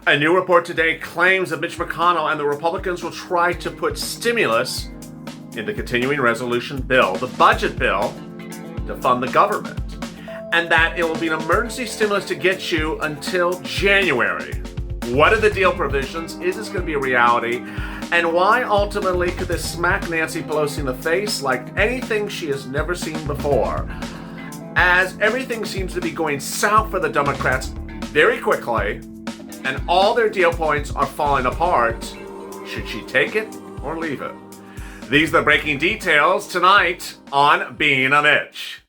A new report today claims that Mitch McConnell and the Republicans will try to put stimulus in the continuing resolution bill, the budget bill, to fund the government. And that it will be an emergency stimulus to get you until January. What are the deal provisions? Is this going to be a reality? And why ultimately could this smack Nancy Pelosi in the face like anything she has never seen before? As everything seems to be going south for the Democrats very quickly, and all their deal points are falling apart, should she take it or leave it? These are the breaking details tonight on Being a Mitch.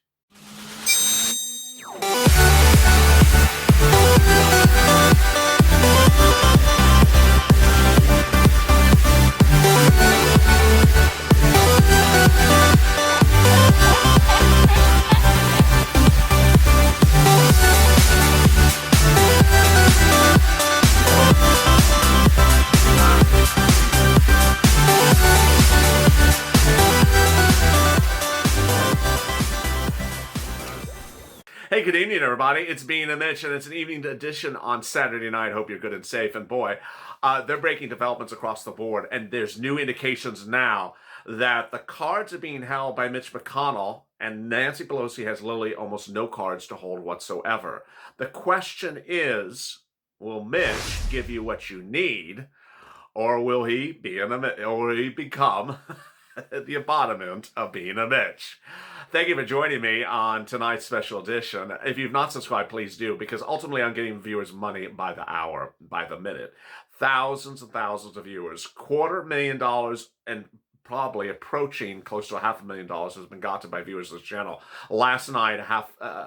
Hey, good evening, everybody. It's Being a Mitch, and it's an evening edition on Saturday night. Hope you're good and safe. And boy, they're breaking developments across the board, and there's new indications now that the cards are being held by Mitch McConnell, and Nancy Pelosi has literally almost no cards to hold whatsoever. The question is, will Mitch give you what you need, or will he become the embodiment of being a Mitch? Thank you for joining me on tonight's special edition. If you've not subscribed, please do, because ultimately I'm getting viewers money by the hour, by the minute. Thousands and thousands of viewers. $250,000 and probably approaching close to $500,000 has been gotten by viewers of this channel. Last night,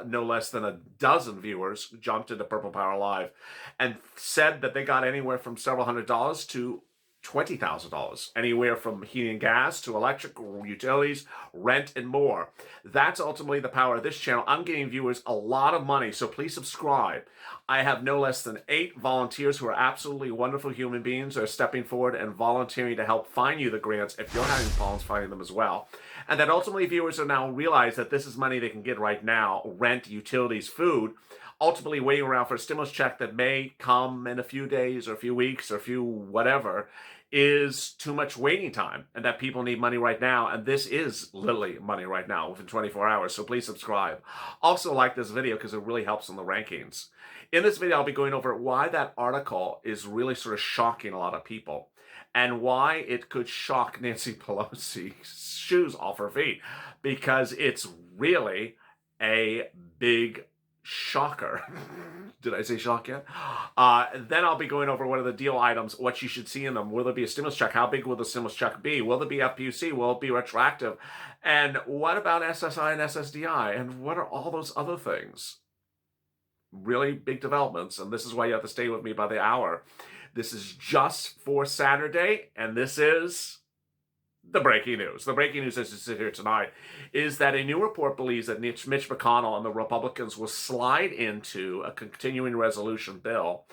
no less than a dozen viewers jumped into Purple Power Live and said that they got anywhere from several $100s to $20,000, anywhere from heating and gas to electric, utilities, rent, and more. That's ultimately the power of this channel. I'm getting viewers a lot of money, so please subscribe. I have no less than 8 volunteers who are absolutely wonderful human beings who are stepping forward and volunteering to help find you the grants if you're having problems finding them as well. And that ultimately viewers are now realize that this is money they can get right now, rent, utilities, food, ultimately waiting around for a stimulus check that may come in a few days or a few weeks or a few whatever is too much waiting time, and that people need money right now, and this is literally money right now within 24 hours, so please subscribe. Also like this video because it really helps in the rankings. In this video, I'll be going over why that article is really sort of shocking a lot of people, and why it could shock Nancy Pelosi's shoes off her feet, because it's really a big shocker. Did I say shock yet? Then I'll be going over what are the deal items, what you should see in them. Will there be a stimulus check? How big will the stimulus check be? Will there be FPUC? Will it be retroactive? And what about SSI and SSDI? And what are all those other things? Really big developments, and this is why you have to stay with me by the hour. This is just for Saturday, and this is the breaking news. The breaking news as you sit here tonight is that a new report believes that Mitch McConnell and the Republicans will slide into a continuing resolution bill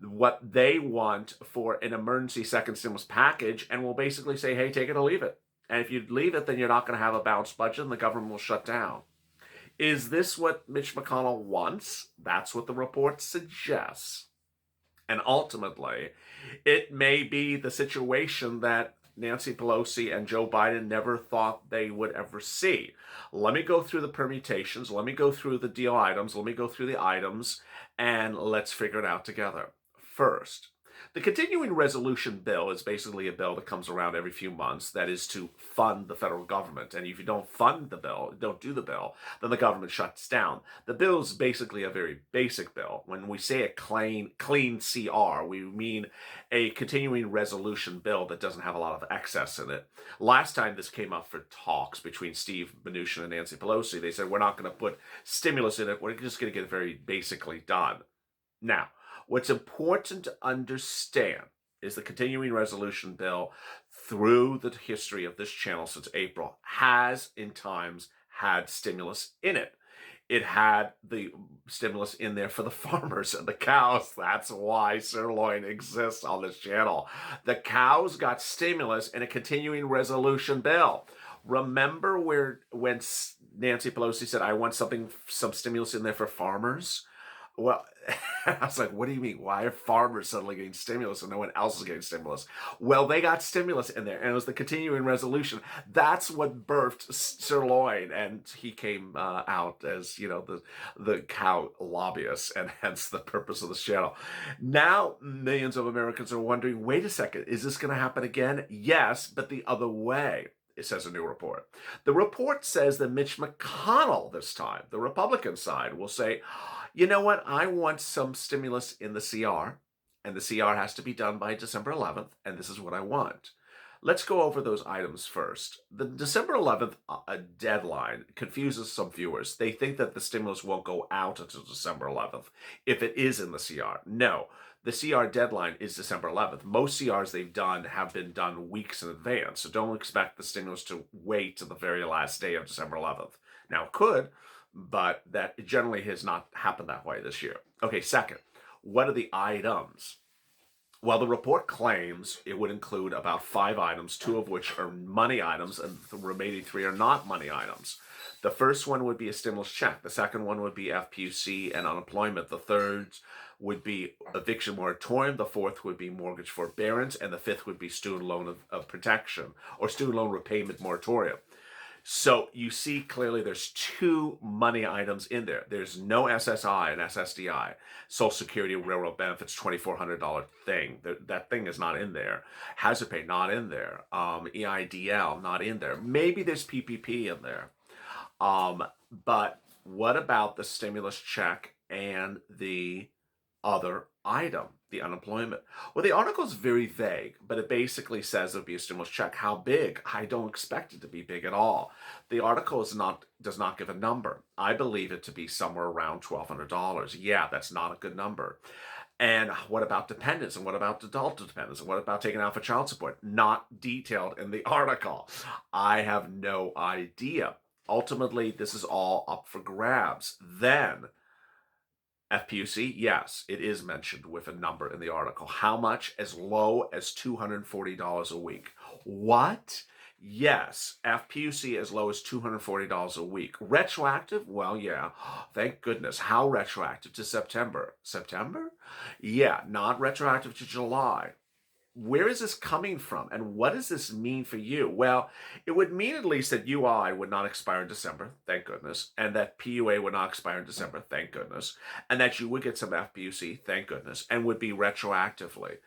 what they want for an emergency second stimulus package, and will basically say, hey, take it or leave it. And if you leave it, then you're not going to have a balanced budget and the government will shut down. Is this what Mitch McConnell wants? That's what the report suggests. And ultimately, it may be the situation that Nancy Pelosi and Joe Biden never thought they would ever see. Let me go through the permutations. Let me go through the deal items. Let me go through the items, and let's figure it out together. First, the continuing resolution bill is basically a bill that comes around every few months that is to fund the federal government. And if you don't fund the bill, don't do the bill, then the government shuts down. The bill is basically a very basic bill. When we say a clean CR, we mean a continuing resolution bill that doesn't have a lot of excess in it. Last time this came up for talks between Steve Mnuchin and Nancy Pelosi, they said, we're not going to put stimulus in it. We're just going to get it very basically done. Now, what's important to understand is the continuing resolution bill through the history of this channel since April has in times had stimulus in it. It had the stimulus in there for the farmers and the cows. That's why sirloin exists on this channel. The cows got stimulus in a continuing resolution bill. Remember when Nancy Pelosi said, I want some stimulus in there for farmers? Well, I was like, what do you mean? Why are farmers suddenly getting stimulus and no one else is getting stimulus? Well, they got stimulus in there, and it was the continuing resolution. That's what birthed Sirloin, and he came out as, the cow lobbyist, and hence the purpose of the channel. Now, millions of Americans are wondering, wait a second, is this going to happen again? Yes, but the other way. It says a new report. The report says that Mitch McConnell this time, the Republican side, will say, you know what, I want some stimulus in the CR, and the CR has to be done by December 11th, and this is what I want. Let's go over those items first. The December 11th deadline confuses some viewers. They think that the stimulus won't go out until December 11th if it is in the CR. No, the CR deadline is December 11th. Most CRs they've done have been done weeks in advance, so don't expect the stimulus to wait to the very last day of December 11th. Now, it could, but that generally has not happened that way this year. Okay, second, what are the items? Well, the report claims it would include about 5 items, 2 of which are money items, and the remaining 3 are not money items. The first one would be a stimulus check. The second one would be FPUC and unemployment. The third would be eviction moratorium. The fourth would be mortgage forbearance. And the fifth would be student loan of protection, or student loan repayment moratorium. So you see clearly there's 2 money items in there. There's no SSI and SSDI, Social Security Railroad Benefits $2,400 thing. That thing is not in there. Hazard pay not in there. EIDL not in there. Maybe there's PPP in there. But what about the stimulus check and the other item, the unemployment? Well, the article is very vague, but it basically says it'll be a stimulus check. How big? I don't expect it to be big at all. The article does not give a number. I believe it to be somewhere around $1,200. Yeah, that's not a good number. And what about dependents? And what about adult dependents? And what about taking out for child support? Not detailed in the article. I have no idea. Ultimately, this is all up for grabs. Then, FPUC, yes, it is mentioned with a number in the article. How much? As low as $240 a week. What? Yes, FPUC as low as $240 a week. Retroactive? Well, yeah. Thank goodness. How retroactive? To September? September? Yeah, not retroactive to July. Where is this coming from, and what does this mean for you? Well, it would mean at least that UI would not expire in December, thank goodness, and that PUA would not expire in December, thank goodness, and that you would get some FPUC, thank goodness, and would be retroactively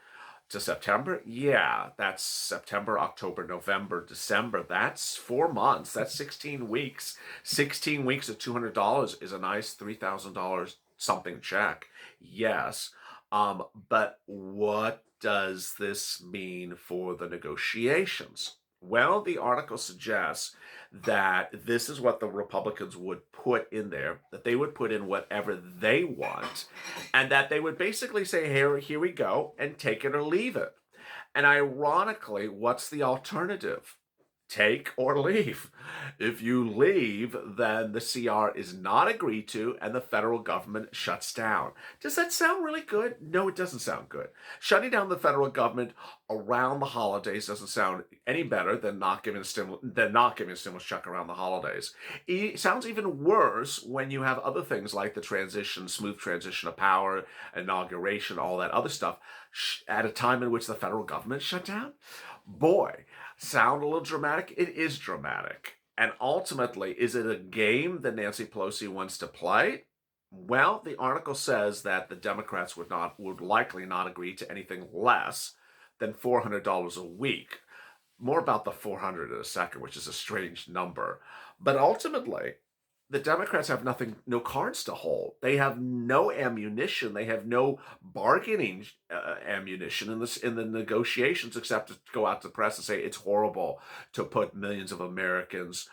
to September. Yeah, that's September, October, November, December. That's 4 months. That's 16 weeks. 16 weeks at $200 is a nice $3,000 something check. Yes, but what does this mean for the negotiations? Well, the article suggests that this is what the Republicans would put in there, that they would put in whatever they want, and that they would basically say, here we go, and take it or leave it. And ironically, what's the alternative? Take or leave. If you leave, then the CR is not agreed to and the federal government shuts down. Does that sound really good? No, it doesn't sound good. Shutting down the federal government around the holidays doesn't sound any better than not giving a stimulus check around the holidays. It sounds even worse when you have other things like the smooth transition of power, inauguration, all that other stuff, at a time in which the federal government shut down. Boy, sound a little dramatic? It is dramatic. And ultimately, is it a game that Nancy Pelosi wants to play? Well, the article says that the Democrats would likely not agree to anything less than $400 a week. More about the 400 in a second, which is a strange number. But ultimately, the Democrats have no cards to hold. They have no ammunition. They have no bargaining ammunition in the negotiations, except to go out to the press and say it's horrible to put millions of Americans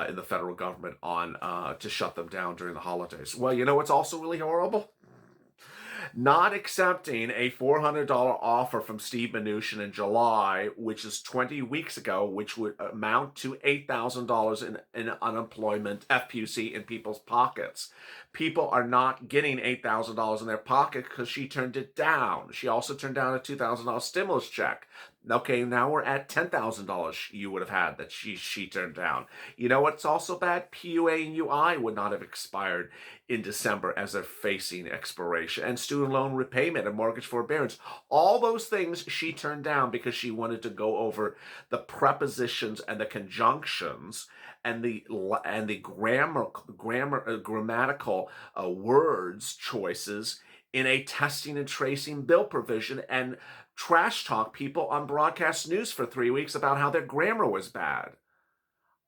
in the federal government on to shut them down during the holidays. Well, you know what's also really horrible? Not accepting a $400 offer from Steve Mnuchin in July, which is 20 weeks ago, which would amount to $8,000 in unemployment FPUC in people's pockets. People are not getting $8,000 in their pocket because she turned it down. She also turned down a $2,000 stimulus check. Okay, now we're at $10,000 you would have had that she turned down. You know what's also bad? PUA and UI would not have expired in December as they're facing expiration. And student loan repayment and mortgage forbearance. All those things she turned down because she wanted to go over the prepositions and the conjunctions and the grammatical words choices in a testing and tracing bill provision, and trash talk people on broadcast news for 3 weeks about how their grammar was bad.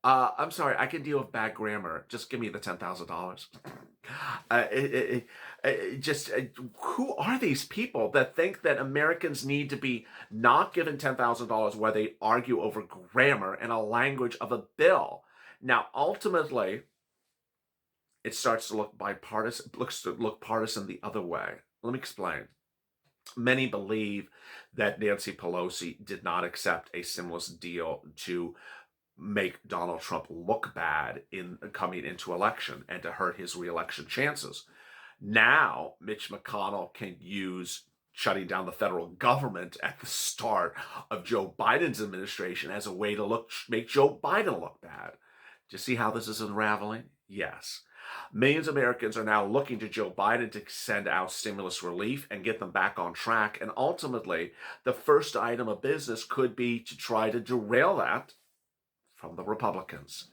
I'm sorry, I can deal with bad grammar. Just give me the $10,000. Who are these people that think that Americans need to be not given $10,000 where they argue over grammar and a language of a bill? Now, ultimately, it starts to look bipartisan, looks to look partisan the other way. Let me explain. Many believe that Nancy Pelosi did not accept a stimulus deal to make Donald Trump look bad in coming into election and to hurt his reelection chances. Now, Mitch McConnell can use shutting down the federal government at the start of Joe Biden's administration as a way to make Joe Biden look bad. Do you see how this is unraveling? Yes. Millions of Americans are now looking to Joe Biden to send out stimulus relief and get them back on track. And ultimately, the first item of business could be to try to derail that from the Republicans.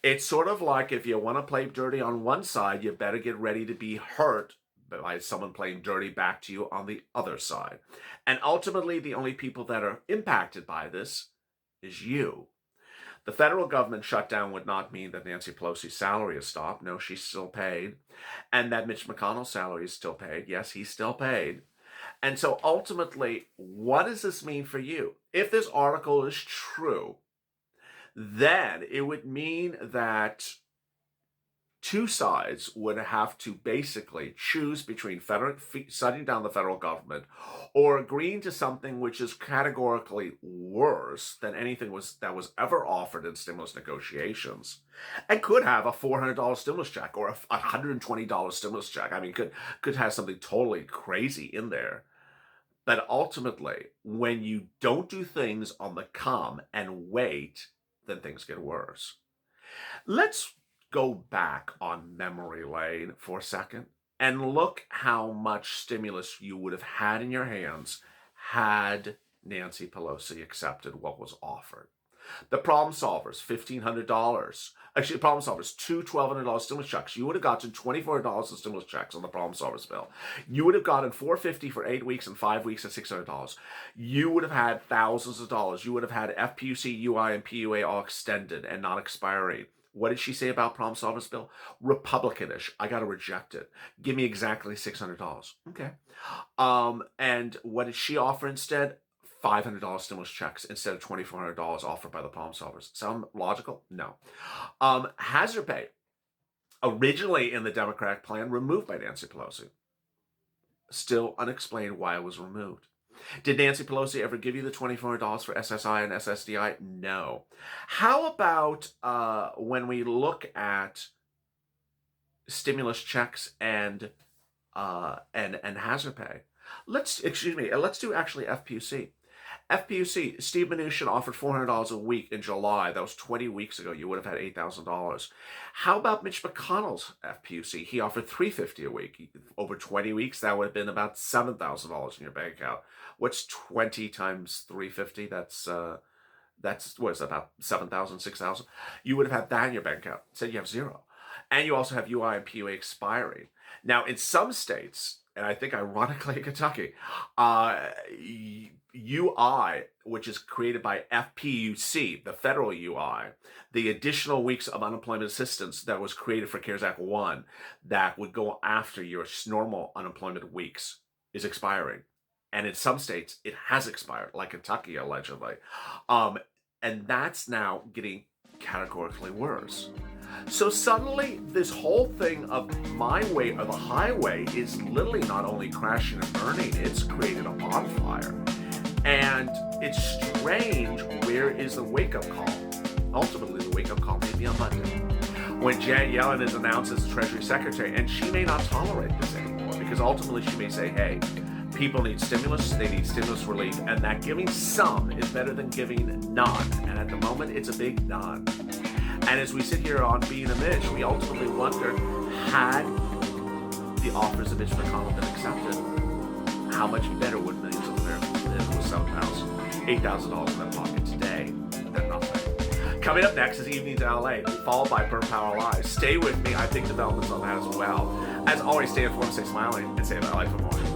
It's sort of like if you want to play dirty on one side, you better get ready to be hurt by someone playing dirty back to you on the other side. And ultimately, the only people that are impacted by this is you. The federal government shutdown would not mean that Nancy Pelosi's salary is stopped. No, she's still paid. And that Mitch McConnell's salary is still paid. Yes, he's still paid. And so ultimately, what does this mean for you? If this article is true, then it would mean that two sides would have to basically choose between shutting down the federal government or agreeing to something which is categorically worse than anything that was ever offered in stimulus negotiations, and could have a $400 stimulus check or a $120 stimulus check. I mean, could have something totally crazy in there. But ultimately, when you don't do things on the come and wait, then things get worse. Let's go back on memory lane for a second and look how much stimulus you would have had in your hands had Nancy Pelosi accepted what was offered. The problem solvers, $1,500. Actually, the problem solvers, two $1,200 stimulus checks. You would have gotten $2,400 in stimulus checks on the problem solvers bill. You would have gotten $450 for 8 weeks and 5 weeks at $600. You would have had thousands of dollars. You would have had FPUC, UI, and PUA all extended and not expiring. What did she say about problem solvers bill? Republicanish. I got to reject it. Give me exactly $600. Okay. And what did she offer instead? $500 stimulus checks instead of $2,400 offered by the problem solvers. Sound logical? No. Hazard pay, originally in the Democratic plan, removed by Nancy Pelosi. Still unexplained why it was removed. Did Nancy Pelosi ever give you the $2,400 for SSI and SSDI? No. How about when we look at stimulus checks and hazard pay? Let's do actually FPUC. FPUC, Steve Mnuchin offered $400 a week in July. That was 20 weeks ago. You would have had $8,000. How about Mitch McConnell's FPUC? He offered $350 a week. Over 20 weeks, that would have been about $7,000 in your bank account. What's 20 times 350? That's what is that, about 7,000, 6,000? You would have had that in your bank account. Said you have zero. And you also have UI and PUA expiring. Now, in some states, and I think ironically in Kentucky, UI, which is created by FPUC, the federal UI, the additional weeks of unemployment assistance that was created for CARES Act 1 that would go after your normal unemployment weeks, is expiring. And in some states, it has expired, like Kentucky, allegedly. And that's now getting categorically worse. So suddenly, this whole thing of my way or the highway is literally not only crashing and burning, it's created a bonfire. And it's strange, where is the wake-up call? Ultimately, the wake-up call may be on Monday. when Janet Yellen is announced as Treasury Secretary, and she may not tolerate this anymore, because ultimately she may say, hey, people need stimulus, they need stimulus relief, and that giving some is better than giving none. And at the moment, it's a big none. And as we sit here on Being a Mitch, we ultimately wonder, had the offers of Mitch McConnell been accepted, how much better would millions of Americans live with $7,000, $8,000 in their pocket today than nothing? Coming up next is Evenings in Lalate, followed by Burn Power Live. Stay with me. I think developments on that as well. As always, stay informed, stay smiling, and stay in my life for more.